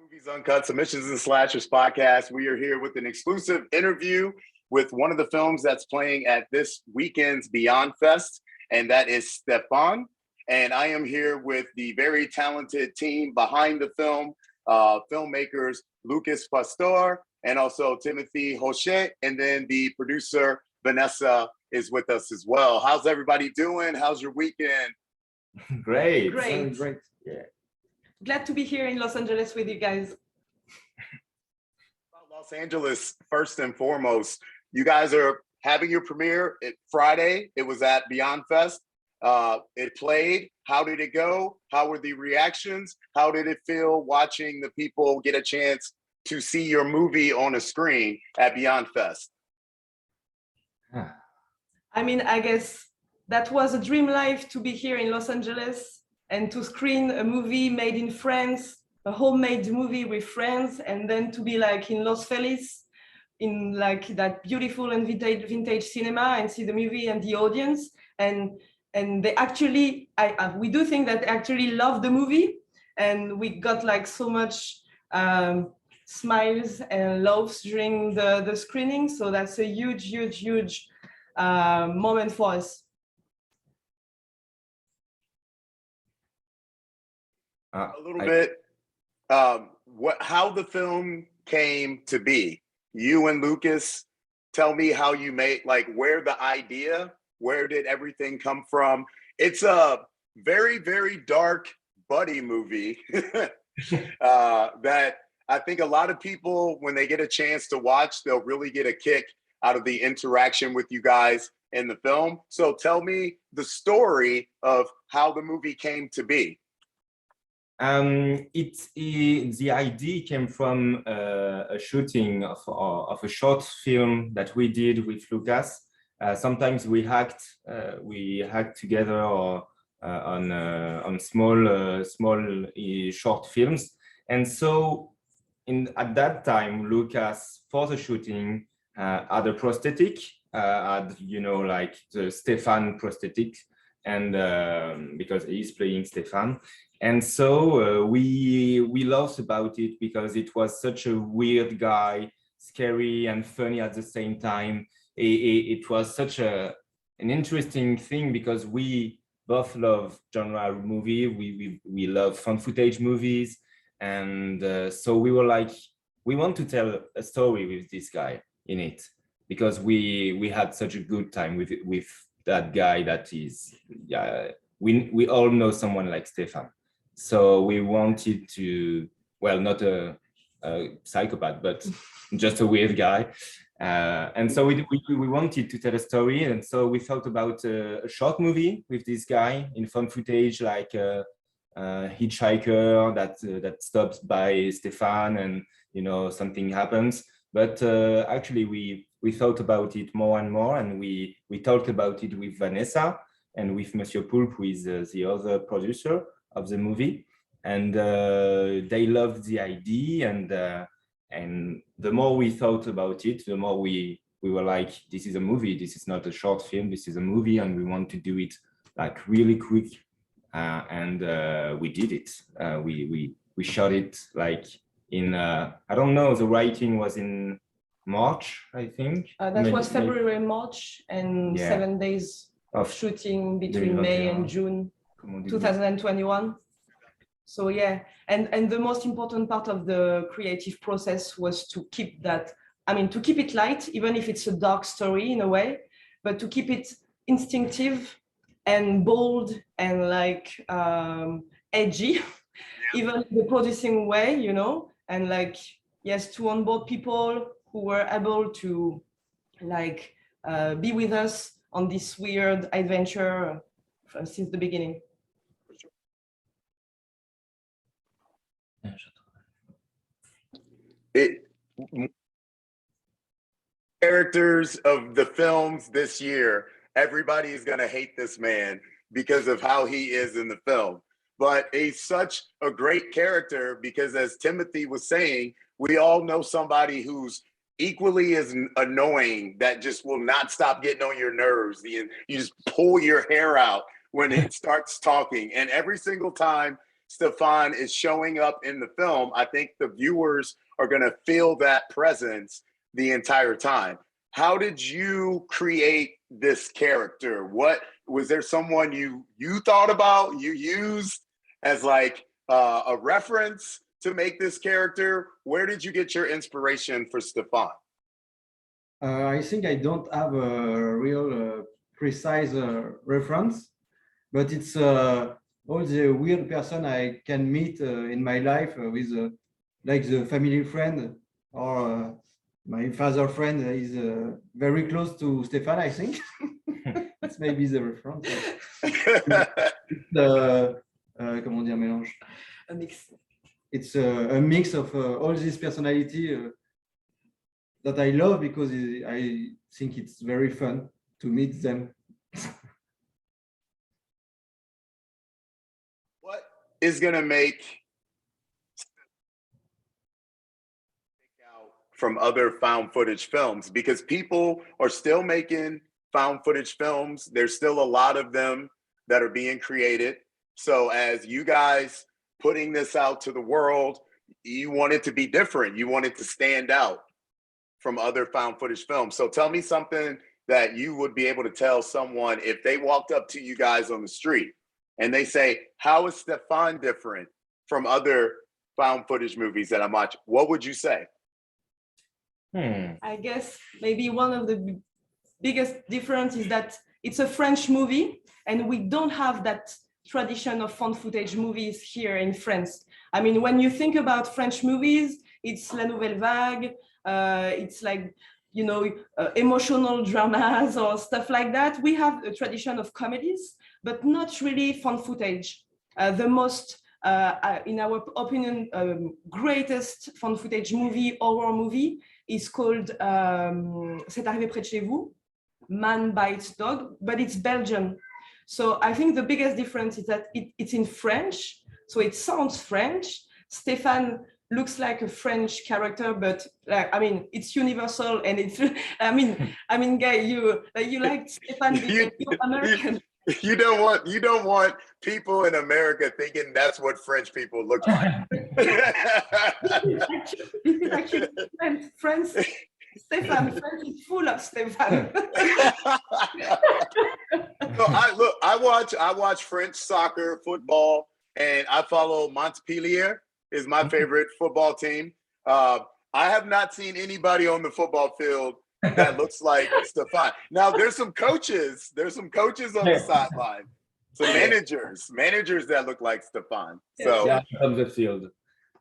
Movies Uncut, Submissions and Slashers podcast. We are here with an exclusive interview with one of the films that's playing at this weekend's BeyondFest, and that is Stefan. And I am here with the very talented team behind the film, filmmakers Lucas Pastor and also Timothée Hochet, and then the producer Vanessa is with us as well. How's everybody doing? How's your weekend? Great. Great. Yeah. Glad to be here in Los Angeles with you guys. Los Angeles, first and foremost, you guys are having your premiere Friday. It was at BeyondFest. It played. How did it go? How were the reactions? How did it feel watching the people get a chance to see your movie on a screen at BeyondFest? I mean, I guess that was a dream life to be here in Los Angeles and to screen a movie made in France, a homemade movie with friends, and then to be like in Los Feliz, in like that beautiful and vintage cinema, and see the movie and the audience. And they actually, we do think that they actually love the movie, and we got like so much smiles and loves during the screening. So that's a huge moment for us. A little bit, how the film came to be. You and Lucas, tell me how you made, like where the idea, where did everything come from? It's a very, very dark buddy movie that I think a lot of people, when they get a chance to watch, they'll really get a kick out of the interaction with you guys in the film. So tell me the story of how the movie came to be. The idea came from a shooting of a short film that we did with Lucas. Sometimes we hacked together or on small short films, and so at that time Lucas, for the shooting, had a prosthetic, like the Stefan prosthetic, and because he's playing Stefan. And so we laughed about it because it was such a weird guy, scary and funny at the same time. It was such an interesting thing because we both love genre movie. We love found footage movies, and so we were like, we want to tell a story with this guy in it because we had such a good time with that guy. That is, we all know someone like Stefan. So we wanted to, well, not a psychopath, but just a weird guy. And so we wanted to tell a story. And so we thought about a short movie with this guy in found footage, like a hitchhiker that stops by Stefan and, something happens. But actually, we thought about it more and more. And we talked about it with Vanessa and with Monsieur Poulpe, who is the other producer of the movie, and they loved the idea, and the more we thought about it, the more we were like, this is a movie, this is not a short film, this is a movie, and we want to do it like really quick, and we did it. We shot it like in I don't know, the writing was in March, I think. That was February, March, and 7 days of shooting between May and June 2021. So yeah, and the most important part of the creative process was to keep that, to keep it light, even if it's a dark story in a way, but to keep it instinctive and bold and like edgy, even in the producing way, and like, yes, to onboard people who were able to like be with us on this weird adventure since the beginning. Characters of the films this year, everybody is going to hate this man because of how he is in the film. But he's such a great character because, as Timothée was saying, we all know somebody who's equally as annoying that just will not stop getting on your nerves. You just pull your hair out when it starts talking. And every single time Stefan is showing up in the film, I think the viewers are going to feel that presence the entire time. How did you create this character? What was there someone you thought about, you used as like a reference to make this character? Where did you get your inspiration for Stefan? I think I don't have a real precise reference, but it's all the weird person I can meet in my life with like the family friend or my father friend is very close to Stefan, I think. That's maybe the reference. Comment dire, mélange? A mix. It's a mix of all this personality that I love because I think it's very fun to meet them. What is going to make out from other found footage films? Because people are still making found footage films. There's still a lot of them that are being created. So as you guys putting this out to the world, you want it to be different. You want it to stand out from other found footage films. So tell me something that you would be able to tell someone if they walked up to you guys on the street and they say, how is Stefan different from other found footage movies that I'm watching? What would you say? I guess maybe one of the biggest difference is that it's a French movie and we don't have that tradition of found footage movies here in France. I mean, when you think about French movies, it's La Nouvelle Vague, it's like, you know, emotional dramas or stuff like that. We have a tradition of comedies, but not really found footage. The most, in our opinion, greatest found footage movie, horror movie, is called C'est arrivé près de chez vous, Man Bites Dog, but it's Belgian. So I think the biggest difference is that it's in French, so it sounds French. Stefan looks like a French character, but I mean, it's universal, and it's. I mean, Guy, you like Stefan because you're American. You don't want people in America thinking that's what French people look like. This is actually France. Stefan, French is full of Stefan. No, I watch French soccer, football, and I follow Montpellier is my favorite football team. I have not seen anybody on the football field that looks like Stefan. Now there's some coaches on the sideline, some managers that look like Stefan. So yeah, on the field.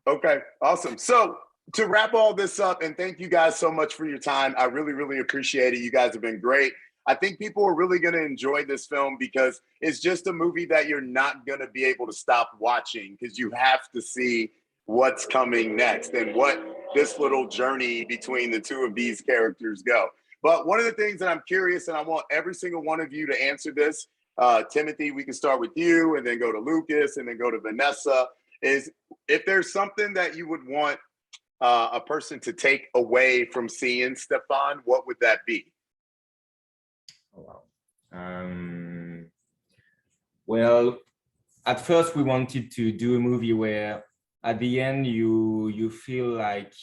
Okay, awesome. So to wrap all this up, and thank you guys so much for your time. I really, really appreciate it. You guys have been great. I think people are really going to enjoy this film because it's just a movie that you're not going to be able to stop watching because you have to see what's coming next and what this little journey between the two of these characters go. But one of the things that I'm curious, and I want every single one of you to answer this, Timothée, we can start with you and then go to Lucas and then go to Vanessa, is if there's something that you would want a person to take away from seeing Stefan, what would that be? Oh, wow. Well, at first we wanted to do a movie where at the end you feel like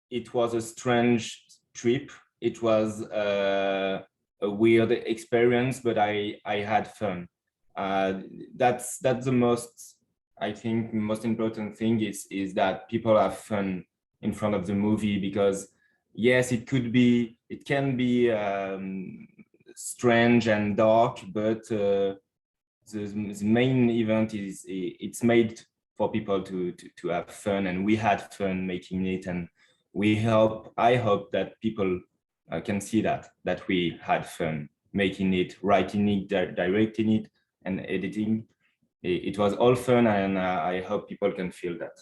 it was a strange trip. It was a weird experience, but I had fun. That's the most, I think, most important thing is that people have fun in front of the movie, because yes, it can be strange and dark, but the main event is it's made for people to have fun, and we had fun making it, and I hope that people can see that we had fun making it, writing it, directing it, and editing. It was all fun, and I hope people can feel that.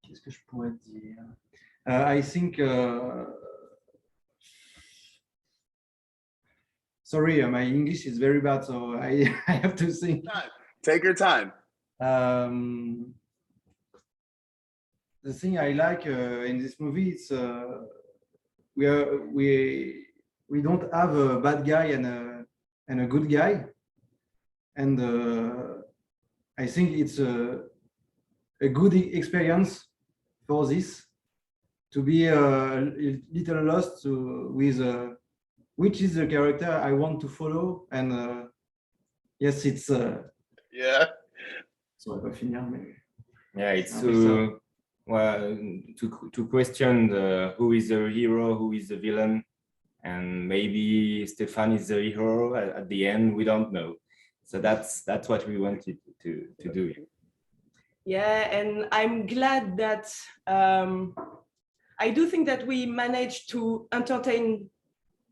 Qu'est-ce que je pourrais dire? I think. Sorry, my English is very bad, so I have to think. Take your time. The thing I like in this movie is we don't have a bad guy and a good guy, and I think it's a good experience for this, to be a little lost with which is the character I want to follow, and yes, it's yeah. So I va finir, mais yeah, it's to question who is the hero, who is the villain, and maybe Stefan is the hero at the end. We don't know. So that's what we wanted to do. Yeah, and I'm glad that I do think that we managed to entertain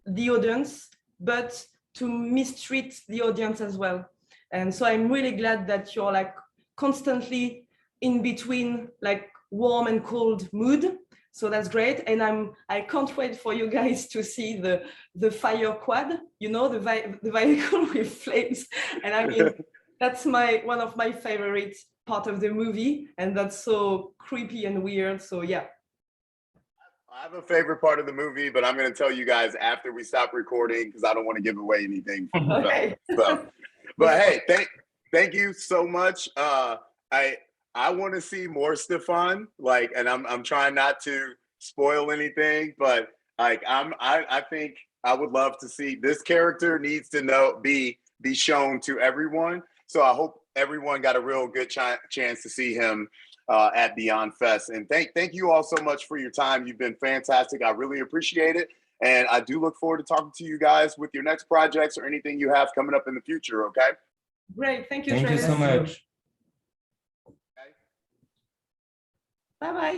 the audience, but to mistreat the audience as well. And so I'm really glad that you're like constantly in between like warm and cold mood. So that's great. And I can't wait for you guys to see the fire quad, you know, the vehicle with flames. And I mean, that's one of my favorite part of the movie. And that's so creepy and weird. So yeah. I have a favorite part of the movie, but I'm going to tell you guys after we stop recording because I don't want to give away anything. Okay. So, but hey, thank you so much. I want to see more Stefan, like, and I'm trying not to spoil anything, but like I think I would love to see this character needs to be shown to everyone. So I hope everyone got a real good chance to see him at BeyondFest. And thank you all so much for your time. You've been fantastic. I really appreciate it. And I do look forward to talking to you guys with your next projects or anything you have coming up in the future, okay? Great, thank you. Thank you so much. Bye-bye.